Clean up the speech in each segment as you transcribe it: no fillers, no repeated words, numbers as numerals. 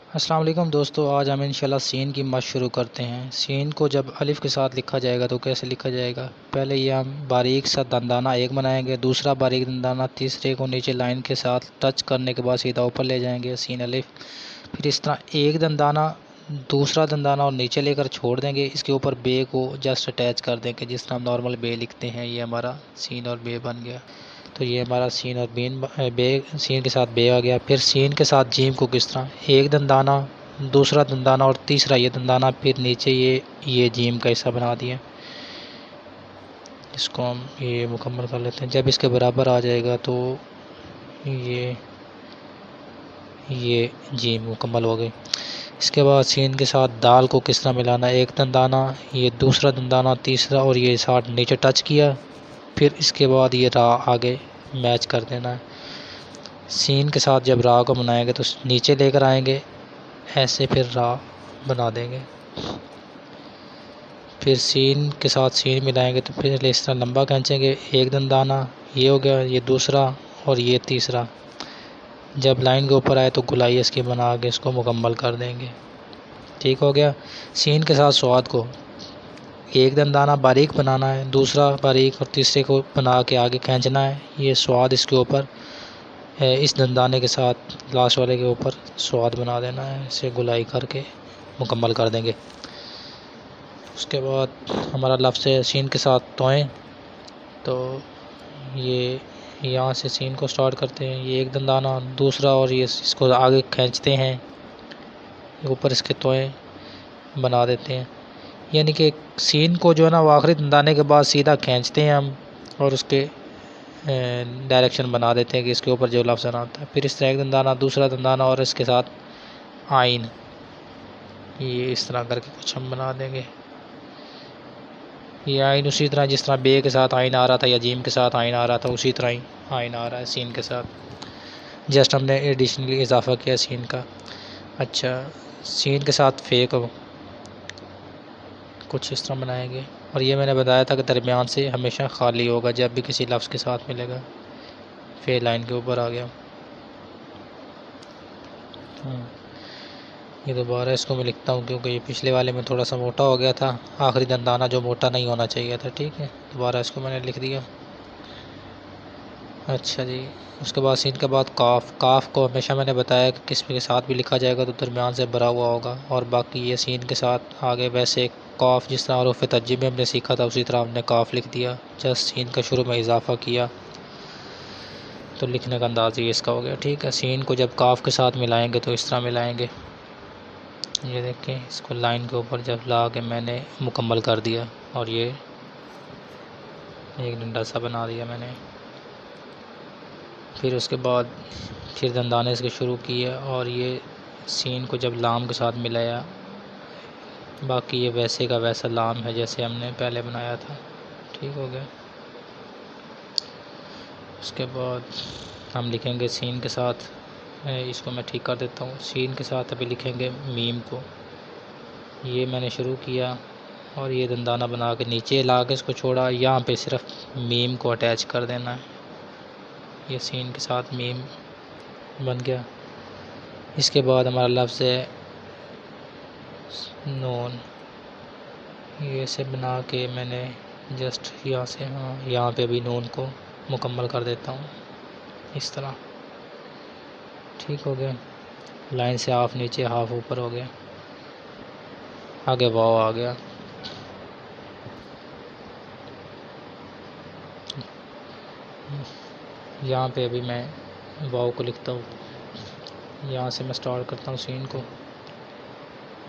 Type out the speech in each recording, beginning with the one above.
अस्सलाम वालेकुम दोस्तों, आज हम इंशाल्लाह सीन की मश्क शुरू करते हैं। सीन को जब अलिफ़ के साथ लिखा जाएगा तो कैसे लिखा जाएगा। पहले ये हम बारीक सा दंदाना एक बनाएंगे, दूसरा बारीक दंदाना, तीसरे को नीचे लाइन के साथ टच करने के बाद सीधा ऊपर ले जाएंगे सीन अलिफ़। फिर इस तरह एक दंदाना, दूसरा दंदाना और नीचे लेकर छोड़ देंगे। इसके ऊपर बे को जस्ट अटैच कर देंगे, जिस तरह हम नॉर्मल बे लिखते हैं। ये हमारा सीन और बे बन गया। तो ये हमारा सीन और बे, सीन के साथ बे आ गया। फिर सीन के साथ जीम को किस तरह, एक दंदाना, दूसरा दंदाना और तीसरा ये दंदाना, फिर नीचे ये जीम का हिस्सा बना दिया। इसको हम ये मुकम्मल कर लेते हैं। जब इसके बराबर आ जाएगा तो ये जीम मुकम्मल हो गई। इसके बाद सीन के साथ दाल को किस तरह मिलाना, एक दंदाना, ये दूसरा दंदाना, तीसरा और ये साथ नीचे टच किया। फिर इसके बाद ये रा आगे मैच कर देना है। सीन के साथ जब रा को बनाएंगे तो नीचे लेकर आएंगे ऐसे, फिर रा बना देंगे। फिर सीन के साथ सीन मिलाएंगे तो फिर इस तरह लंबा खींचेंगे, एक दंदाना, ये हो गया, ये दूसरा और ये तीसरा। जब लाइन के ऊपर आए तो गुलाई इसकी बना के इसको मुकम्मल कर देंगे। ठीक हो गया। सीन के साथ स्वाद को एक दंदाना बारीक बनाना है, दूसरा बारीक और तीसरे को बना के आगे खींचना है। ये स्वाद इसके ऊपर इस दंदाने के साथ लास्ट वाले के ऊपर स्वाद बना देना है। इसे गुलाई करके मुकम्मल कर देंगे। उसके बाद हमारा लफ्ज़ है सीन के साथ तोएं। तो ये यहाँ से सीन को स्टार्ट करते हैं, ये एक दंदाना, दूसरा और ये इसको आगे खींचते हैं, ऊपर इसके तोएं बना देते हैं। यानी कि सीन को जो है ना वो आखिरी दंदाने के बाद सीधा खींचते हैं हम और उसके डायरेक्शन बना देते हैं कि इसके ऊपर जो लफ्ज़ आता है। फिर इस तरह एक दंदाना, दूसरा दंदाना और इसके साथ आइन, ये इस तरह करके कुछ हम बना देंगे। ये आइन उसी तरह जिस तरह बे के साथ आइन आ रहा था या जीम के साथ आइन आ रहा था, उसी तरह ही आइन आ रहा है सीन के साथ। जस्ट हमने एडिशनली इजाफा किया सीन का। अच्छा, सीन के साथ फे को कुछ इस तरह बनाएंगे। और ये मैंने बताया था कि दरमियान से हमेशा खाली होगा जब भी किसी लफ्ज़ के साथ मिलेगा। फे लाइन के ऊपर आ गया। ये दोबारा इसको मैं लिखता हूँ क्योंकि ये पिछले वाले में थोड़ा सा मोटा हो गया था, आखिरी दंदाना जो मोटा नहीं होना चाहिए था। ठीक है, दोबारा इसको मैंने लिख दिया। अच्छा जी, उसके बाद सीन के बाद काफ। काफ को हमेशा मैंने बताया कि किस के साथ भी लिखा जाएगा तो दरमियान से भरा हुआ होगा। और बाकी ये सीन के साथ आगे वैसे काफ जिस तरह हरूफ तज्जी में हमने सीखा था उसी तरह हमने काफ लिख दिया। जस्ट सीन का शुरू में इजाफा किया तो लिखने का अंदाज़ ही इसका हो गया। ठीक है, सीन को जब काफ के साथ मिलाएंगे तो इस तरह मिलाएंगे। ये देखें, इसको लाइन के ऊपर जब ला के मैंने मुकम्मल कर दिया और ये एक डंडा सा बना दिया मैंने। फिर उसके बाद फिर दंदाने से शुरू किए और ये सीन को जब लाम के साथ मिलाया, बाकी ये वैसे का वैसा लाम है जैसे हमने पहले बनाया था। ठीक हो गया। उसके बाद हम लिखेंगे सीन के साथ, इसको मैं ठीक कर देता हूँ। सीन के साथ अभी लिखेंगे मीम को। ये मैंने शुरू किया और ये दंदाना बना के नीचे ला के इसको छोड़ा, यहाँ पे सिर्फ मीम को अटैच कर देना है। ये सीन के साथ मीम बन गया। इसके बाद हमारा लफ्ज़ है नून। ये से बना के मैंने जस्ट यहाँ से यहाँ पे भी नून को मुकम्मल कर देता हूँ इस तरह। ठीक हो गया। लाइन से हाफ नीचे हाफ ऊपर हो गया, आगे वाव आ गया। यहाँ पे अभी मैं वाव को लिखता हूँ। यहाँ से मैं स्टार्ट करता हूँ सीन को,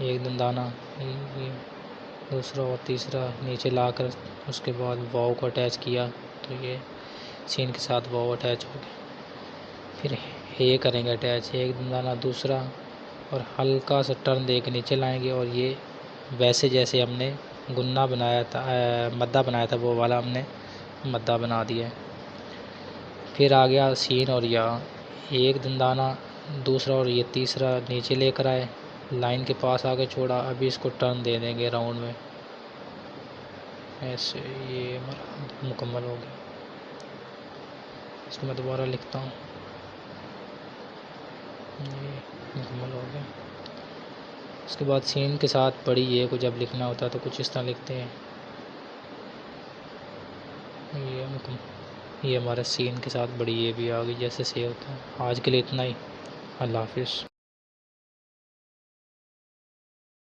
एक दंदाना, ये दूसरा और तीसरा नीचे लाकर उसके बाद वाव को अटैच किया तो ये सीन के साथ वाव अटैच हो गया। फिर ये करेंगे अटैच, एक दंदाना, दूसरा और हल्का सा टर्न दे के नीचे लाएंगे और ये वैसे जैसे हमने गुन्ना बनाया था, मद्दा बनाया था, वो वाला हमने मद्दा बना दिया है। फिर आ गया सीन और या, एक दंदाना, दूसरा और ये तीसरा नीचे लेकर आए, लाइन के पास आके छोड़ा। अभी इसको टर्न दे देंगे राउंड में ऐसे। ये हमारा मुकम्मल हो गया। इसको मैं दोबारा लिखता हूँ, ये मुकम्मल हो गया। उसके बाद सीन के साथ बड़ी ए को जब लिखना होता है तो कुछ इस तरह लिखते हैं। ये हमारा सीन के साथ बड़ी ए भी आ गई, जैसे से होता है। आज के लिए इतना ही। अल्लाह हाफिज़।